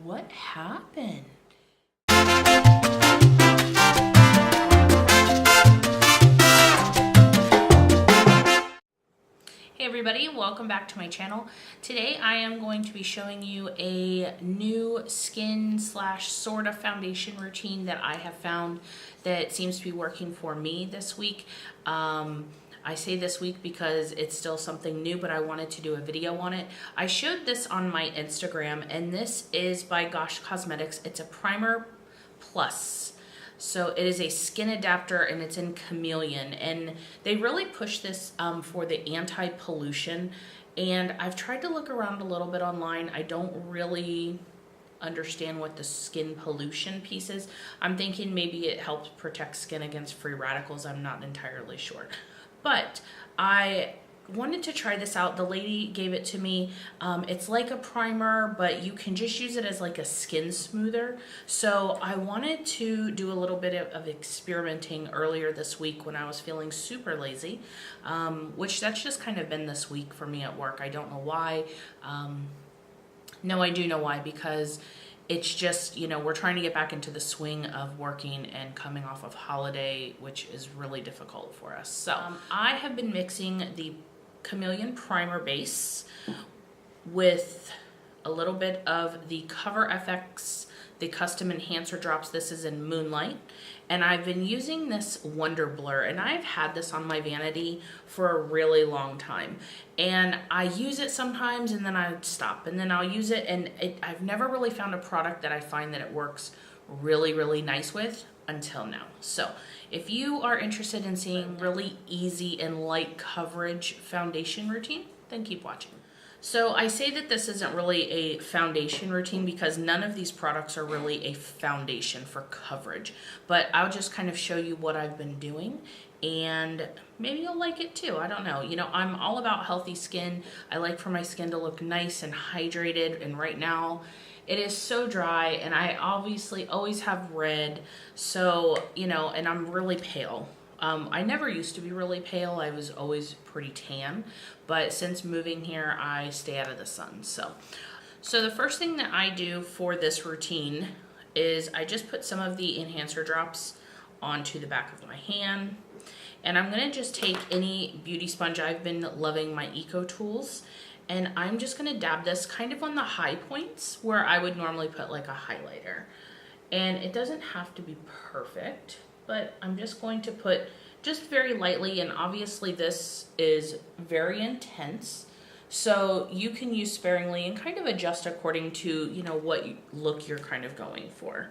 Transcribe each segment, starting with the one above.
What happened? Hey everybody, welcome back to my channel. Today I am going to be showing you a new skin slash sort of foundation routine that I have found that seems to be working for me this week. I say this week because it's still something new, but I wanted to do a video on it. I showed this on my Instagram, and this is by Gosh Cosmetics. It's a primer plus. So it is a skin adapter, and it's in Chameleon, and they really push this for the anti-pollution. And I've tried to look around a little bit online. I don't really understand what the skin pollution piece is. I'm thinking maybe it helps protect skin against free radicals. I'm not entirely sure. But I wanted to try this out. The lady gave it to me. It's like a primer, but you can just use it as like a skin smoother. So I wanted to do a little bit of experimenting earlier this week when I was feeling super lazy, which that's just kind of been this week for me at work. I don't know why. No, I do know why, because it's just, you know, we're trying to get back into the swing of working and coming off of holiday, which is really difficult for us. So I have been mixing the Chameleon primer base with a little bit of the Cover FX, the custom enhancer drops. This is in Moonlight, and I've been using this Wonder Blur, and I've had this on my vanity for a really long time, and I use it sometimes and then I stop, and then I'll use it, and I've never really found a product that I find that it works really nice with until now. So if you are interested in seeing really easy and light coverage foundation routine, then keep watching. So I say that this isn't really a foundation routine because none of these products are really a foundation for coverage, but I'll just kind of show you what I've been doing, and maybe you'll like it too. I don't know. You know, I'm all about healthy skin. I like for my skin to look nice and hydrated, and right now it is so dry, and I obviously always have red, so, you know, and I'm really pale. I never used to be really pale. I was always pretty tan, but since moving here, I stay out of the sun. So the first thing that I do for this routine is I just put some of the enhancer drops onto the back of my hand, and I'm gonna just take any beauty sponge. I've been loving my Eco Tools, and I'm just gonna dab this kind of on the high points where I would normally put like a highlighter. And it doesn't have to be perfect, but I'm just going to put just very lightly, and obviously this is very intense, so you can use sparingly and kind of adjust according to, you know, what look you're kind of going for.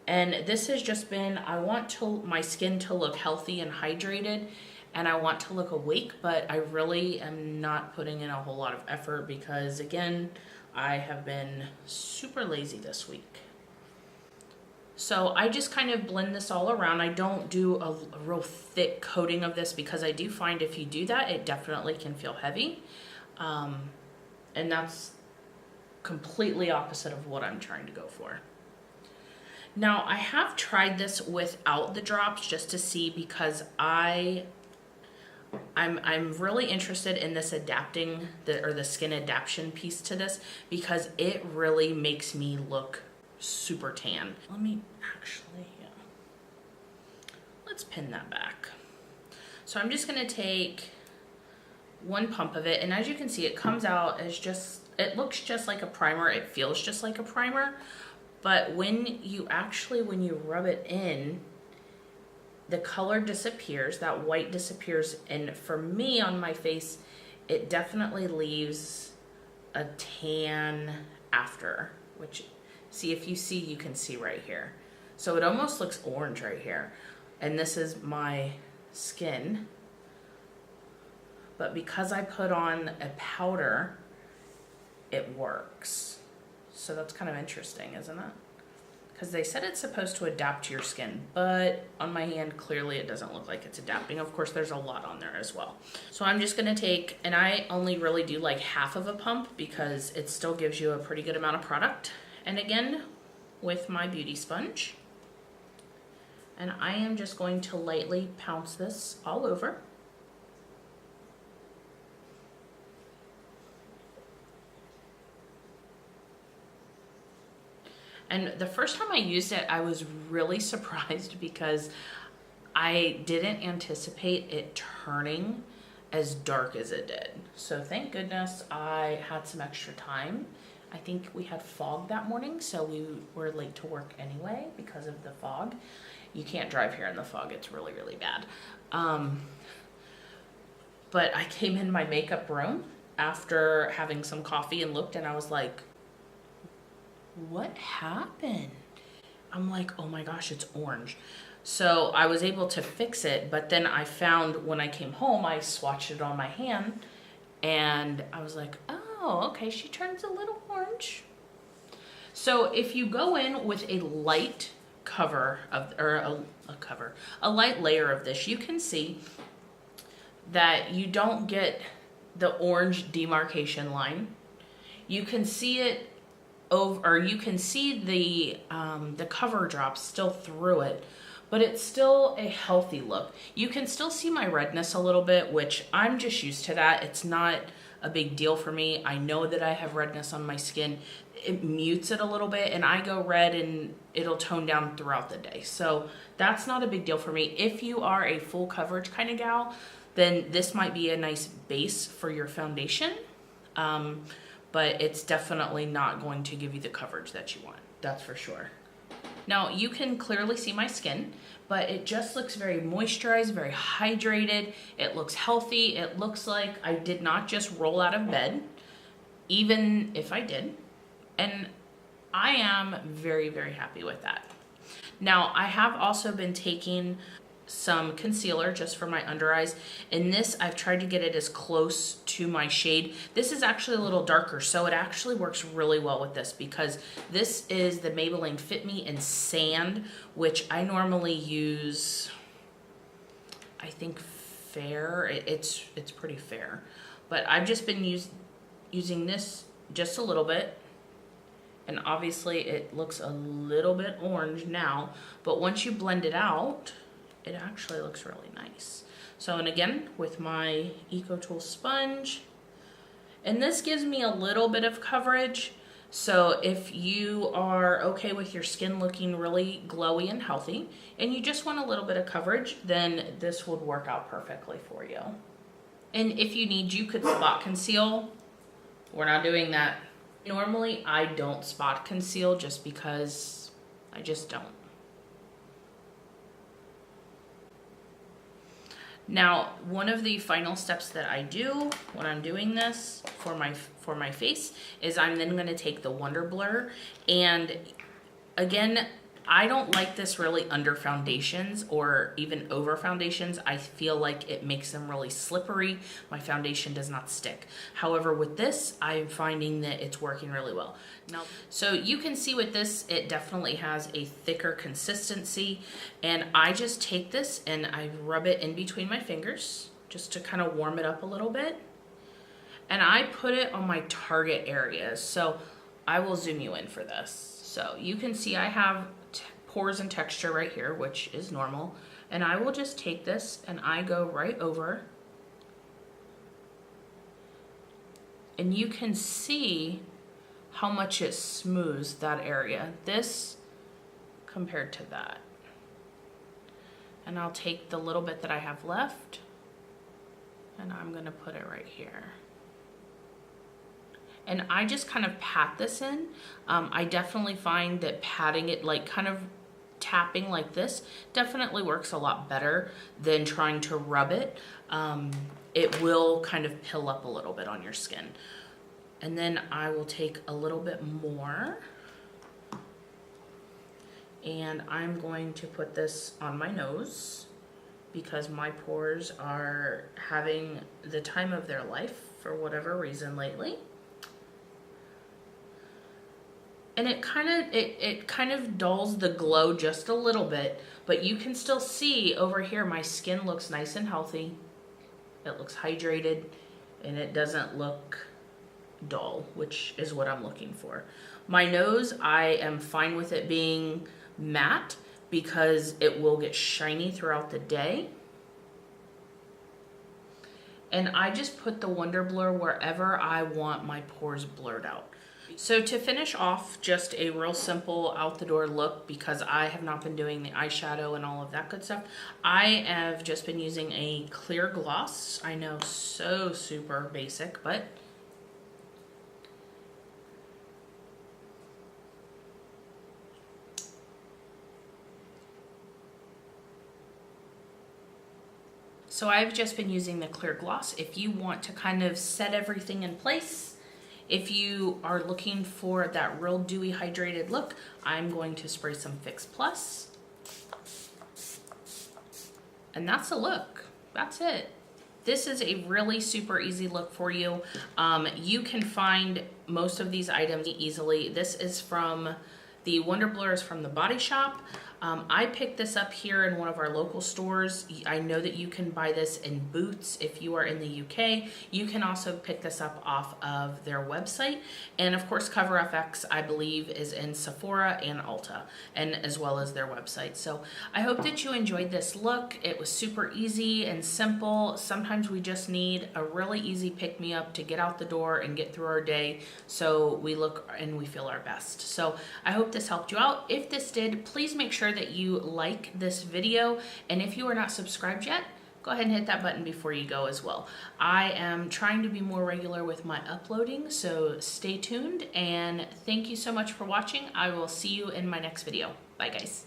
And this has just been, I want my skin to look healthy and hydrated, and I want to look awake, but I really am not putting in a whole lot of effort because, again, I have been super lazy this week. So I just kind of blend this all around. I don't do a real thick coating of this because I do find if you do that, it definitely can feel heavy. And that's completely opposite of what I'm trying to go for. Now, I have tried this without the drops just to see, because I'm really interested in this adapting the skin adaptation piece to this, because it really makes me look super tan. Let me actually, yeah. Let's pin that back. So I'm just gonna take one pump of it, and as you can see, it comes out as just, it looks just like a primer, it feels just like a primer, but when you rub it in, the color disappears, that white disappears, and for me on my face, it definitely leaves a tan after, which, see, if you see, you can see right here. So it almost looks orange right here. And this is my skin. But because I put on a powder, it works. So that's kind of interesting, isn't it? Because they said it's supposed to adapt to your skin, but on my hand, clearly it doesn't look like it's adapting. Of course, there's a lot on there as well. So I'm just gonna take, and I only really do like half of a pump because it still gives you a pretty good amount of product. And again, with my beauty sponge, and I am just going to lightly pounce this all over. And the first time I used it, I was really surprised because I didn't anticipate it turning as dark as it did. So thank goodness I had some extra time. I think we had fog that morning, so we were late to work anyway because of the fog. You can't drive here in the fog, it's really, really bad. But I came in my makeup room after having some coffee and looked, and I was like, what happened? I'm like, oh my gosh, it's orange. So I was able to fix it, but then I found when I came home, I swatched it on my hand, and I was like, oh, okay, she turns a little orange. So if you go in with a light cover of, or a light layer of this, you can see that you don't get the orange demarcation line. You can see it over, or you can see the cover drops still through it, but it's still a healthy look. You can still see my redness a little bit, which I'm just used to that. It's not a big deal for me. I know that I have redness on my skin. It mutes it a little bit, and I go red and it'll tone down throughout the day. So that's not a big deal for me. If you are a full coverage kind of gal, then this might be a nice base for your foundation. But it's definitely not going to give you the coverage that you want. That's for sure. Now you can clearly see my skin, but it just looks very moisturized, very hydrated. It looks healthy. It looks like I did not just roll out of bed, even if I did. And I am very, very happy with that. Now I have also been taking some concealer just for my under eyes. In this, I've tried to get it as close to my shade. This is actually a little darker, so it actually works really well with this because this is the Maybelline Fit Me in Sand, which I normally use, I think fair. It's pretty fair, but I've just been using this just a little bit. And obviously it looks a little bit orange now, but once you blend it out, it actually looks really nice. So, and again, with my EcoTool sponge, and this gives me a little bit of coverage. So if you are okay with your skin looking really glowy and healthy, and you just want a little bit of coverage, then this would work out perfectly for you. And if you need, you could spot conceal. We're not doing that. Normally, I don't spot conceal just because I just don't. Now, one of the final steps that I do when I'm doing this for my face is I'm then going to take the Wonder Blur, and again, I don't like this really under foundations or even over foundations. I feel like it makes them really slippery. My foundation does not stick. However, with this, I'm finding that it's working really well. Now, so you can see with this, it definitely has a thicker consistency, and I just take this and I rub it in between my fingers just to kind of warm it up a little bit. And I put it on my target areas. So I will zoom you in for this. So you can see I have pores and texture right here, which is normal. And I will just take this and I go right over. And you can see how much it smooths that area. This compared to that. And I'll take the little bit that I have left and I'm gonna put it right here. And I just kind of pat this in. I definitely find that patting it, like kind of tapping like this, definitely works a lot better than trying to rub it. It will kind of pill up a little bit on your skin. And then I will take a little bit more. And I'm going to put this on my nose because my pores are having the time of their life for whatever reason lately. And it kind of dulls the glow just a little bit, but you can still see over here my skin looks nice and healthy. It looks hydrated and it doesn't look dull, which is what I'm looking for. My nose, I am fine with it being matte because it will get shiny throughout the day. And I just put the Wonder Blur wherever I want my pores blurred out. So to finish off just a real simple out the door look, because I have not been doing the eyeshadow and all of that good stuff, I have just been using a clear gloss. I know, so super basic, but so I've just been using the clear gloss. If you want to kind of set everything in place, if you are looking for that real dewy hydrated look, I'm going to spray some Fix Plus. And that's the look. That's it. This is a really super easy look for you. You can find most of these items easily. This is from the Wonder Blur is from the Body Shop. I picked this up here in one of our local stores. I know that you can buy this in Boots if you are in the UK. You can also pick this up off of their website. And of course, Cover FX, I believe, is in Sephora and Ulta, and as well as their website. So I hope that you enjoyed this look. It was super easy and simple. Sometimes we just need a really easy pick-me-up to get out the door and get through our day so we look and we feel our best. So I hope this helped you out. If this did, please make sure that you like this video, and if you are not subscribed yet, go ahead and hit that button before you go as well. I am trying to be more regular with my uploading, so stay tuned, and thank you so much for watching. I will see you in my next video. Bye guys.